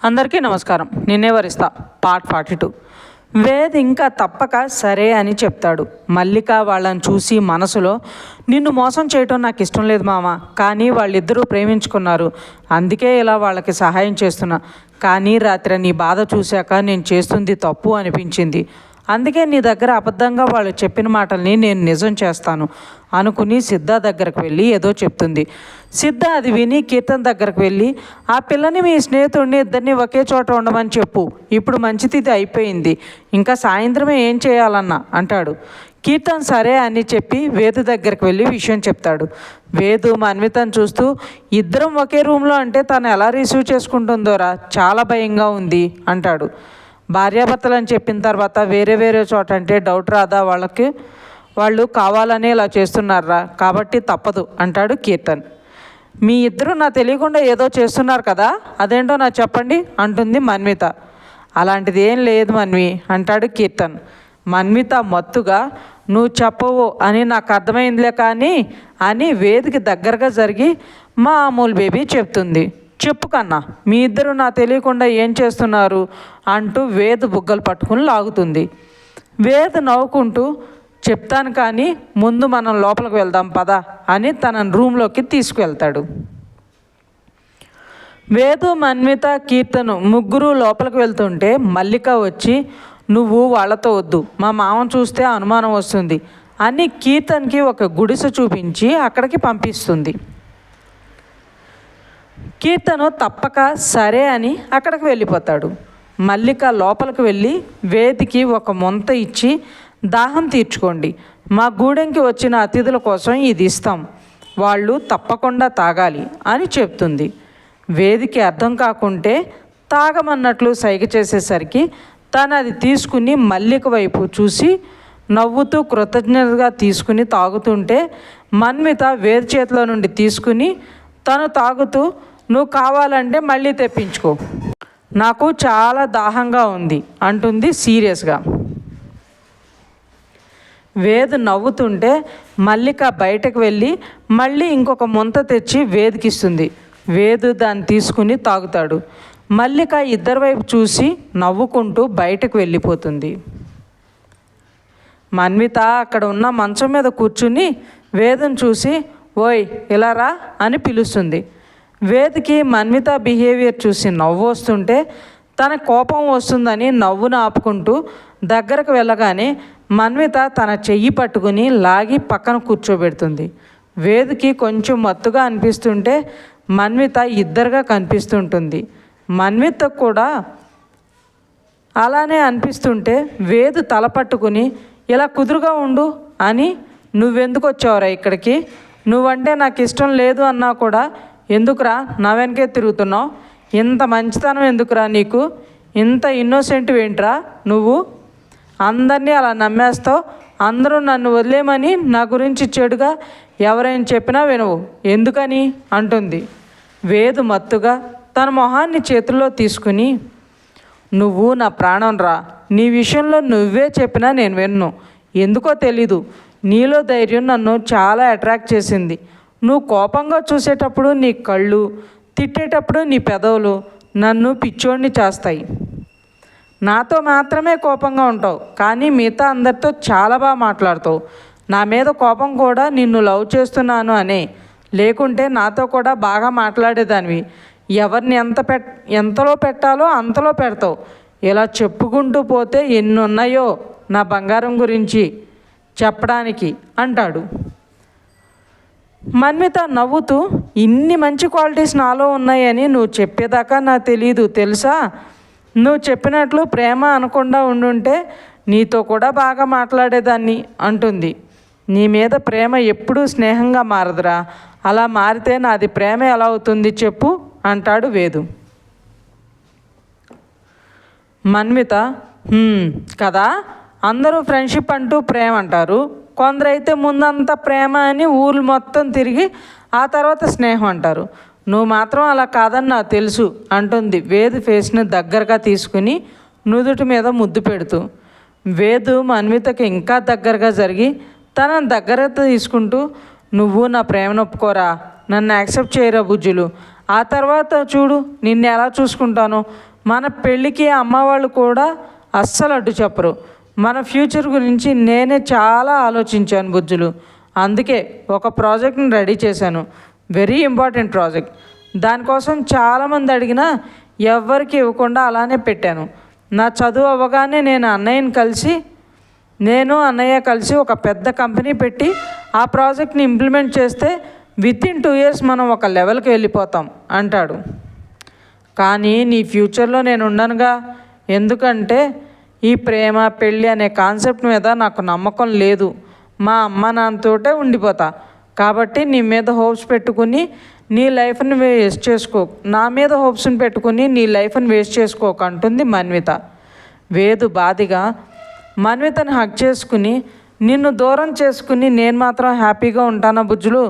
అందరికీ నమస్కారం. నిన్నే వరిస్తా పార్ట్ 42. వేద్ ఇంకా తప్పక సరే అని చెప్తాడు. మల్లిక వాళ్ళని చూసి మనసులో, నిన్ను మోసం చేయటం నాకు ఇష్టం లేదు మామ, కానీ వాళ్ళిద్దరూ ప్రేమించుకున్నారు, అందుకే ఇలా వాళ్ళకి సహాయం చేస్తున్నా. కానీ రాత్రి నీ బాధ చూశాక నేను చేస్తుంది తప్పు అనిపించింది, అందుకే నీ దగ్గర అబద్ధంగా వాళ్ళు చెప్పిన మాటల్ని నేను నిజం చేస్తాను అనుకుని సిద్ధ దగ్గరకు వెళ్ళి ఏదో చెప్తుంది. సిద్ధ అది విని కీర్తన్ దగ్గరకు వెళ్ళి, ఆ పిల్లని మీ స్నేహితుడిని ఇద్దరిని ఒకే చోట ఉండమని చెప్పు, ఇప్పుడు మంచిది అయిపోయింది, ఇంకా సాయంత్రమే ఏం చేయాలన్నా అంటాడు. కీర్తన్ సరే అని చెప్పి వేదు దగ్గరికి వెళ్ళి విషయం చెప్తాడు. వేదు మన్వితను చూస్తూ, ఇద్దరం ఒకే రూమ్లో అంటే తను ఎలా రిసీవ్ చేసుకుంటుందోరా, చాలా భయంగా ఉంది అంటాడు. భార్యాభర్తలు అని చెప్పిన తర్వాత వేరే వేరే చోట అంటే డౌట్ రాదా వాళ్ళకి, వాళ్ళు కావాలని ఇలా చేస్తున్నారా, కాబట్టి తప్పదు అంటాడు కీర్తన్. మీ ఇద్దరు నా తెలియకుండా ఏదో చేస్తున్నారు కదా, అదేంటో నాకు చెప్పండి అంటుంది మన్విత. అలాంటిది ఏం లేదు మన్వి అంటాడు కీర్తన్. మన్విత మత్తుగా, నువ్వు చెప్పవు అని నాకు అర్థమైందిలే కానీ అని వేదికి దగ్గరగా జరిగి మా అమూల్ బేబీ చెప్తుంది. చెప్పు కన్నా, మీ ఇద్దరు నా తెలియకుండా ఏం చేస్తున్నారు అంటూ వేద్ బుగ్గలు పట్టుకుని లాగుతుంది. వేద్ నవ్వుకుంటూ, చెప్తాను కానీ ముందు మనం లోపలికి వెళ్దాం పదా అని తన రూమ్లోకి తీసుకువెళ్తాడు. వేదు, మన్విత, కీర్తను ముగ్గురు లోపలికి వెళ్తుంటే మల్లిక వచ్చి, నువ్వు వాళ్ళతో వద్దు, మా మామ చూస్తే అనుమానం వస్తుంది అని కీర్తన్కి ఒక గుడిసె చూపించి అక్కడికి పంపిస్తుంది. కీర్తను తప్పక సరే అని అక్కడికి వెళ్ళిపోతాడు. మల్లిక లోపలికి వెళ్ళి వేదికి ఒక మొంత ఇచ్చి, దాహం తీర్చుకోండి, మా గూడెంకి వచ్చిన అతిథుల కోసం ఇది ఇస్తాం, వాళ్ళు తప్పకుండా తాగాలి అని చెప్తుంది. వేదికి అర్థం కాకుంటే తాగమన్నట్లు సైగ చేసేసరికి తను అది తీసుకుని మల్లిక వైపు చూసి నవ్వుతూ కృతజ్ఞతగా తీసుకుని తాగుతుంటే మన్విత వేది చేతిలో నుండి తీసుకుని తను తాగుతూ, నువ్వు కావాలంటే మళ్ళీ తెప్పించుకో, నాకు చాలా దాహంగా ఉంది అంటుంది సీరియస్గా. వేద్ నవ్వుతుంటే మల్లిక బయటకు వెళ్ళి మళ్ళీ ఇంకొక ముంత తెచ్చి వేదికిస్తుంది. వేదు దాన్ని తీసుకుని తాగుతాడు. మల్లిక ఇద్దరి వైపు చూసి నవ్వుకుంటూ బయటకు వెళ్ళిపోతుంది. మన్విత అక్కడ ఉన్న మంచం మీద కూర్చుని వేదను చూసి, ఓయ్ ఇలా రా అని పిలుస్తుంది. వేదికి మన్విత బిహేవియర్ చూసి నవ్వు వస్తుంటే తన కోపం వస్తుందని నవ్వును ఆపుకుంటూ దగ్గరకు వెళ్ళగానే మన్విత తన చెయ్యి పట్టుకుని లాగి పక్కన కూర్చోబెడుతుంది. వేదికి కొంచెం మత్తుగా అనిపిస్తుంటే మన్విత ఇద్దరుగా కనిపిస్తుంటుంది. మన్విత కూడా అలానే అనిపిస్తుంటే వేదు తల పట్టుకుని, ఇలా కుదురుగా ఉండు అని, నువ్వెందుకు వచ్చావురా ఇక్కడికి, నువ్వంటే నాకు ఇష్టం లేదు అన్నా కూడా ఎందుకురా నా వెనకే తిరుగుతున్నావు, ఇంత మంచితనం ఎందుకురా నీకు, ఇంత ఇన్నోసెంట్ ఏంట్రా నువ్వు, అందరినీ అలా నమ్మేస్తావు, అందరూ నన్ను వదిలేమని నా గురించి చెడుగా ఎవరైనా చెప్పినా వినవు ఎందుకని అంటుంది. వేదు మత్తుగా తన మొహాన్ని చేతుల్లో తీసుకుని, నువ్వు నా ప్రాణం రా, నీ విషయంలో నువ్వే చెప్పినా నేను విన్ను, ఎందుకో తెలీదు, నీలో ధైర్యం నన్ను చాలా అట్రాక్ట్ చేసింది, నువ్వు కోపంగా చూసేటప్పుడు నీ కళ్ళు, తిట్టేటప్పుడు నీ పెదవులు నన్ను పిచ్చోడిని చేస్తాయి, నాతో మాత్రమే కోపంగా ఉంటావు కానీ మిగతా అందరితో చాలా బాగా మాట్లాడతావు, నా మీద కోపం కూడా నిన్ను లవ్ చేస్తున్నాను అనే, లేకుంటే నాతో కూడా బాగా మాట్లాడేదానివి, ఎవరిని ఎంతలో పెట్టాలో అంతలో పెడతావు, ఇలా చెప్పుకుంటూ పోతే ఎన్ని ఉన్నాయో నా బంగారం గురించి చెప్పడానికి అంటాడు. మన్విత నవ్వుతూ, ఇన్ని మంచి క్వాలిటీస్ నాలో ఉన్నాయని నువ్వు చెప్పేదాకా నాకు తెలియదు తెలుసా, నువ్వు చెప్పినట్లు ప్రేమ అనకుండా ఉండుంటే నీతో కూడా బాగా మాట్లాడేదాన్ని అంటుంది. నీ మీద ప్రేమ ఎప్పుడూ స్నేహంగా మారదురా, అలా మారితే నాది ప్రేమ ఎలా అవుతుంది చెప్పు అంటాడు వేదు. మన్విత, కదా, అందరూ ఫ్రెండ్షిప్ అంటూ ప్రేమ అంటారు, కొందరైతే ముందంతా ప్రేమ అని ఊర్లు మొత్తం తిరిగి ఆ తర్వాత స్నేహం అంటారు, నువ్వు మాత్రం అలా కాదని నాకు తెలుసు అంటుంది వేదు ఫేస్ని దగ్గరగా తీసుకుని నుదుటి మీద ముద్దు పెడుతూ. వేదు మన్వితకి ఇంకా దగ్గరగా జరిగి తనని దగ్గర తీసుకుంటూ, నువ్వు నా ప్రేమను ఒప్పుకోరా, నన్ను యాక్సెప్ట్ చేయరా బుజ్జులు, ఆ తర్వాత చూడు నిన్ను ఎలా చూసుకుంటాను. మన పెళ్ళికి అమ్మ వాళ్ళు కూడా అస్సలు అడ్డు చెప్పరు. మన ఫ్యూచర్ గురించి నేనే చాలా ఆలోచించాను బుజ్జులు. అందుకే ఒక ప్రాజెక్ట్ని రెడీ చేశాను. Very important project. దానికోసం చాలామంది అడిగినా ఎవ్వరికి ఇవ్వకుండా అలానే పెట్టాను. నా చదువు అవ్వగానే నేను అన్నయ్య కలిసి ఒక పెద్ద కంపెనీ పెట్టి ఆ ప్రాజెక్ట్ని ఇంప్లిమెంట్ చేస్తే వితిన్ 2 years మనం ఒక లెవెల్కి వెళ్ళిపోతాం అంటాడు. కానీ నీ ఫ్యూచర్లో నేను ఉండనుగా. ఎందుకంటే ఈ ప్రేమ పెళ్ళి అనే కాన్సెప్ట్ మీద నాకు నమ్మకం లేదు. మా అమ్మ నాన్నతోటే ఉండిపోతా. కాబట్టి నీ మీద హోప్స్ పెట్టుకుని నీ లైఫ్ని వేస్ట్ చేసుకో నా మీద హోప్స్ని పెట్టుకుని నీ లైఫ్ని వేస్ట్ చేసుకోక అంటుంది మన్విత. వేదు బాధగా మన్వితని హక్ చేసుకుని, నిన్ను దూరం చేసుకుని నేను మాత్రం హ్యాపీగా ఉంటానా బుజ్జులు?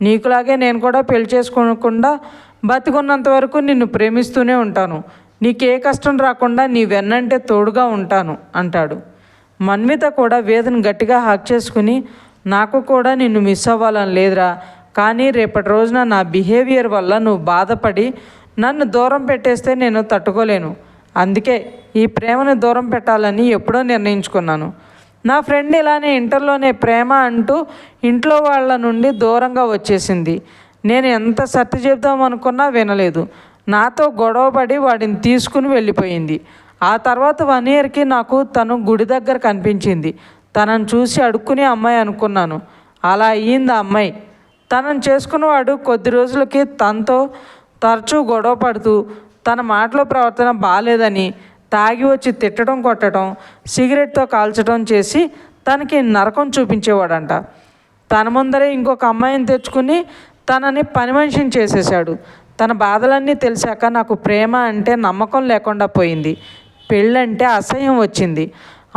నీకులాగే నేను కూడా పెళ్లి చేసుకోకుండా బతికున్నంత వరకు నిన్ను ప్రేమిస్తూనే ఉంటాను. నీకే కష్టం రాకుండా నీ వెన్నంటే తోడుగా ఉంటాను అంటాడు. మన్విత కూడా వేదను గట్టిగా హక్ చేసుకుని, నాకు కూడా నిన్ను మిస్ అవ్వాలని లేదురా, కానీ రేపటి రోజున నా బిహేవియర్ వల్ల నువ్వు బాధపడి నన్ను దూరం పెట్టేస్తే నేను తట్టుకోలేను. అందుకే ఈ ప్రేమను దూరం పెట్టాలని ఎప్పుడో నిర్ణయించుకున్నాను. నా ఫ్రెండ్ ఇలానే ఇంటర్లోనే ప్రేమ అంటూ ఇంట్లో వాళ్ళ నుండి దూరంగా వచ్చేసింది. నేను ఎంత సర్ది చెప్దాం అనుకున్నా వినలేదు. నాతో గొడవపడి వాడిని తీసుకుని వెళ్ళిపోయింది. ఆ తర్వాత 1 yearకి నాకు తను గుడి దగ్గర కనిపించింది. తనను చూసి అడుక్కునే అమ్మాయి అనుకున్నాను. అలా అయ్యింది ఆ అమ్మాయి. తనను చేసుకున్నవాడు కొద్ది రోజులకి తనతో తరచూ గొడవ పడుతూ తన మాటలో ప్రవర్తన బాగాలేదని తాగి వచ్చి తిట్టడం, కొట్టడం, సిగరెట్తో కాల్చడం చేసి తనకి నరకం చూపించేవాడంట. తన ముందరే ఇంకొక అమ్మాయిని తెచ్చుకుని తనని పని మనిషిని చేసేశాడు. తన బాధలన్నీ తెలిసాక నాకు ప్రేమ అంటే నమ్మకం లేకుండా పోయింది. పెళ్ళంటే అసహ్యం వచ్చింది.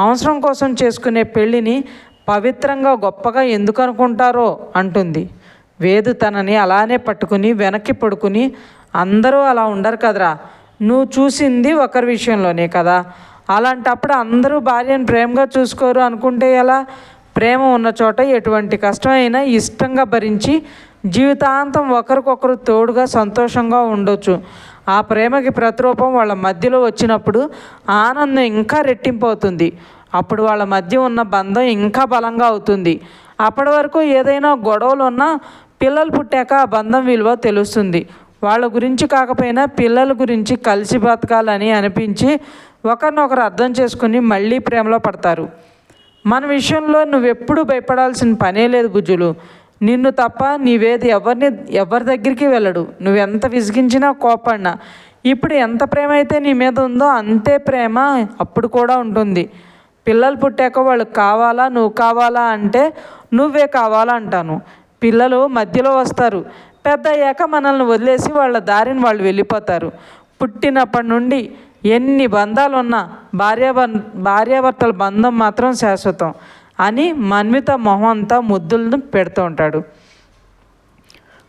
అవసరం కోసం చేసుకునే పెళ్ళిని పవిత్రంగా గొప్పగా ఎందుకు అనుకుంటారో అంటుంది. వేదు తనని అలానే పట్టుకుని వెనక్కి పడుకుని, అందరూ అలా ఉండరు కదరా, నువ్వు చూసింది ఒకరి విషయంలోనే కదా, అలాంటప్పుడు అందరూ భార్యను ప్రేమగా చూసుకోరు అనుకుంటే ఎలా? ప్రేమ ఉన్న చోట ఎటువంటి కష్టమైనా ఇష్టంగా భరించి జీవితాంతం ఒకరికొకరు తోడుగా సంతోషంగా ఉండొచ్చు. ఆ ప్రేమకి ప్రతిరూపం వాళ్ళ మధ్యలో వచ్చినప్పుడు ఆనందం ఇంకా రెట్టింపు అవుతుంది. అప్పుడు వాళ్ళ మధ్య ఉన్న బంధం ఇంకా బలంగా అవుతుంది. అప్పటి వరకు ఏదైనా గొడవలు ఉన్నా పిల్లలు పుట్టాక ఆ బంధం విలువ తెలుస్తుంది. వాళ్ళ గురించి కాకపోయినా పిల్లల గురించి కలిసి బతకాలని అనిపించి ఒకరినొకరు అర్థం చేసుకుని మళ్ళీ ప్రేమలో పడతారు. మన విషయంలో నువ్వెప్పుడూ భయపడాల్సిన పనే లేదు బుజ్జులు. నిన్ను తప్ప నీవేది ఎవరి దగ్గరికి వెళ్ళడు. నువ్వెంత విసిగించినా కోపడినా ఇప్పుడు ఎంత ప్రేమ అయితే నీ మీద ఉందో అంతే ప్రేమ అప్పుడు కూడా ఉంటుంది. పిల్లలు పుట్టాక వాళ్ళు కావాలా నువ్వు కావాలా అంటే నువ్వే కావాలా అంటాను. పిల్లలు మధ్యలో వస్తారు, పెద్ద అయ్యాక మనల్ని వదిలేసి వాళ్ళ దారిని వాళ్ళు వెళ్ళిపోతారు. పుట్టినప్పటి నుండి ఎన్ని బంధాలు ఉన్నా భార్యాభర్తల బంధం మాత్రం శాశ్వతం అని మన్విత మొహం అంతా ముద్దులను పెడుతూ ఉంటాడు.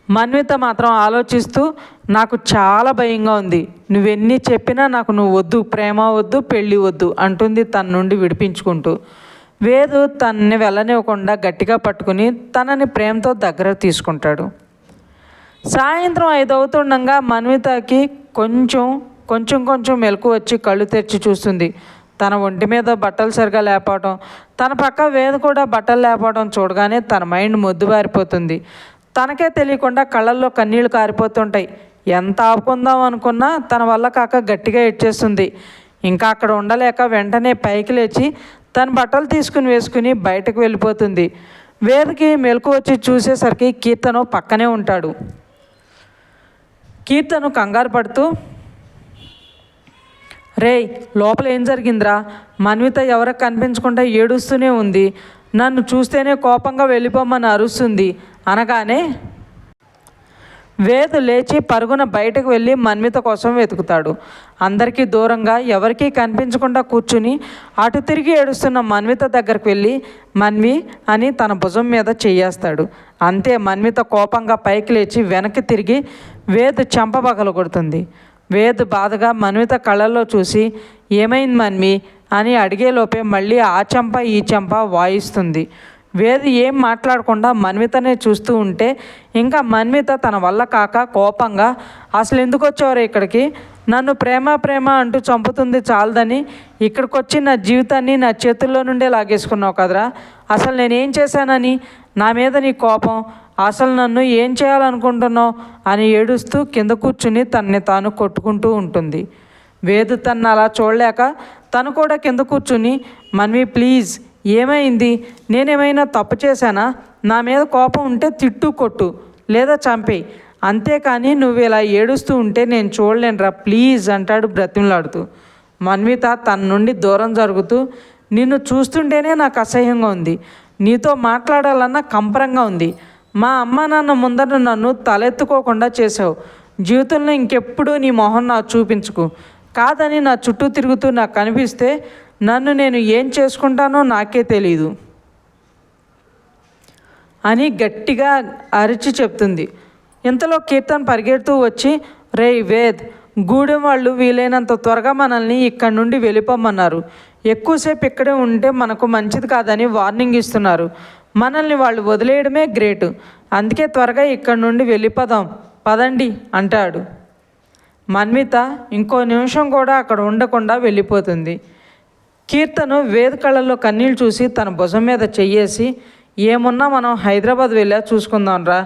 మన్విత మాత్రం ఆలోచిస్తూ, నాకు చాలా భయంగా ఉంది, నువ్వెన్ని చెప్పినా నాకు నువ్వు వద్దు, ప్రేమ వద్దు, పెళ్ళి వద్దు అంటుంది తన నుండి విడిపించుకుంటూ. వేదు తనని వెళ్ళనివ్వకుండా గట్టిగా పట్టుకుని తనని ప్రేమతో దగ్గర తీసుకుంటాడు. సాయంత్రం 5 అవుతుండగా మన్వితకి కొంచెం మెలకు వచ్చి కళ్ళు తెరిచి చూస్తుంది. తన ఒంటి మీద బట్టలు సరిగా లేకపోవడం, తన పక్క వేద కూడా బట్టలు లేకపోవడం చూడగానే తన మైండ్ మొద్దుబారిపోతుంది. తనకే తెలియకుండా కళ్ళల్లో కన్నీళ్లు కారిపోతుంటాయి. ఎంత ఆపుకుందాం అనుకున్నా తన వల్ల కాక గట్టిగా ఏడ్చేస్తుంది. ఇంకా అక్కడ ఉండలేక వెంటనే పైకి లేచి తన బట్టలు తీసుకుని వేసుకుని బయటకు వెళ్ళిపోతుంది. వేదకి మెలకు వచ్చి చూసేసరికి కీర్తను పక్కనే ఉంటాడు. కీర్తను కంగారు పడుతూ, రేయ్ లోపల ఏం జరిగిందిరా? మన్విత ఎవరికి కనిపించకుండా ఏడుస్తూనే ఉంది, నన్ను చూస్తేనే కోపంగా వెళ్ళిపోమని అరుస్తుంది అనగానే వేదు లేచి పరుగున బయటకు వెళ్ళి మన్విత కోసం వెతుకుతాడు. అందరికీ దూరంగా ఎవరికీ కనిపించకుండా కూర్చుని అటు తిరిగి ఏడుస్తున్న మన్విత దగ్గరికి వెళ్ళి మన్వి అని తన భుజం మీద చెయ్యేస్తాడు. అంతే మన్విత కోపంగా పైకి లేచి వెనక్కి తిరిగి వేదు చెంప పగలగొడుతుంది. వేదు బాధగా మన్విత కళ్ళల్లో చూసి ఏమైంది మన్వి అని అడిగేలోపే మళ్ళీ ఆ చెంప ఈ చెంప వాయిస్తుంది. వేద ఏం మాట్లాడకుండా మన్వితనే చూస్తూ ఉంటే ఇంకా మన్విత తన వల్ల కాక కోపంగా, అసలు ఎందుకు వచ్చేవారు ఇక్కడికి, నన్ను ప్రేమ ప్రేమ అంటూ చంపుతుంది చాలదని ఇక్కడికి వచ్చి నా జీవితాన్ని నా చేతుల్లో నుండే లాగేసుకున్నావు కదరా, అసలు నేనేం చేశానని నా మీద నీ కోపం, అసలు నన్ను ఏం చేయాలనుకుంటున్నావు అని ఏడుస్తూ కింద కూర్చుని తనని తాను కొట్టుకుంటూ ఉంటుంది. వేదు తను అలా చూడలేక తను కూడా కింద కూర్చుని, మన్వి ప్లీజ్ ఏమైంది, నేనేమైనా తప్పు చేశానా, నా మీద కోపం ఉంటే తిట్టు కొట్టు లేదా చంపేయి, అంతేకాని నువ్వు ఇలా ఏడుస్తూ ఉంటే నేను చూడలేనురా ప్లీజ్ అంటాడు బ్రతిమలాడుతూ. మన్విత తన నుండి దూరం జరుగుతూ, నిన్ను చూస్తుంటేనే నాకు అసహ్యంగా ఉంది, నీతో మాట్లాడాలన్న కంపరంగా ఉంది, మా అమ్మ నాన్న ముందర నన్ను తలెత్తుకోకుండా చేసావు, జీవితంలో ఇంకెప్పుడు నీ మొహం నాకు చూపించుకు, కాదని నా చుట్టూ తిరుగుతూ నాకు కనిపిస్తే నన్ను నేను ఏం చేసుకుంటానో నాకే తెలీదు అని గట్టిగా అరిచి చెప్తుంది. ఇంతలో కీర్తన్ పరిగెడుతూ వచ్చి, రేయ్ వేద్, గూడెం వాళ్ళు వీలైనంత త్వరగా మనల్ని ఇక్కడి నుండి వెళ్ళిపోమన్నారు, ఎక్కువసేపు ఇక్కడే ఉంటే మనకు మంచిది కాదని వార్నింగ్ ఇస్తున్నారు, మనల్ని వాళ్ళు వదిలేయడమే గ్రేటు, అందుకే త్వరగా ఇక్కడి నుండి వెళ్ళిపోదాం పదండి అంటాడు. మన్విత ఇంకో నిమిషం కూడా అక్కడ ఉండకుండా వెళ్ళిపోతుంది. కీర్తను వేద కళ్ళల్లో కన్నీళ్ళు చూసి తన భుజం మీద చెయ్యేసి, ఏమున్నా మనం హైదరాబాద్ వెళ్ళా చూసుకుందాంరా,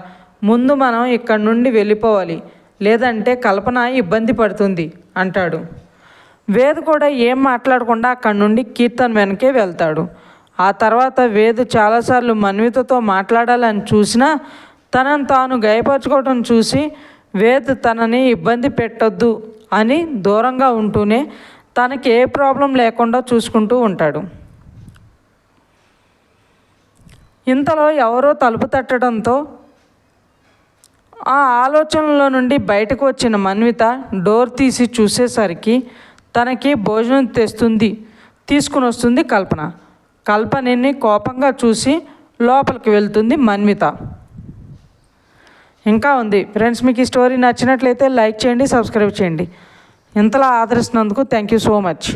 ముందు మనం ఇక్కడి నుండి వెళ్ళిపోవాలి, లేదంటే కల్పన ఇబ్బంది పడుతుంది అంటాడు. వేద్ కూడా ఏం మాట్లాడకుండా అక్కడి నుండి కీర్తన్ వెనకే వెళ్తాడు. ఆ తర్వాత వేద్ చాలాసార్లు మన్వితతో మాట్లాడాలని చూసినా తనను తాను గాయపరచుకోవడం చూసి వేద్ తనని ఇబ్బంది పెట్టొద్దు అని దూరంగా ఉంటూనే తనకి ఏ ప్రాబ్లం లేకుండా చూసుకుంటూ ఉంటాడు. ఇంతలో ఎవరో తలుపు తట్టడంతో ఆ ఆలోచనలో నుండి బయటకు వచ్చిన మన్విత డోర్ తీసి చూసేసరికి తనకి భోజనం తీసుకుని వస్తుంది కల్పన. కల్పనని కోపంగా చూసి లోపలికి వెళ్తుంది మన్విత. ఇంకా ఉంది ఫ్రెండ్స్, మీకు ఈ స్టోరీ నచ్చినట్లయితే లైక్ చేయండి, సబ్స్క్రైబ్ చేయండి. ఇంతలా ఆదరిస్తున్నందుకు థ్యాంక్ యూ సో మచ్.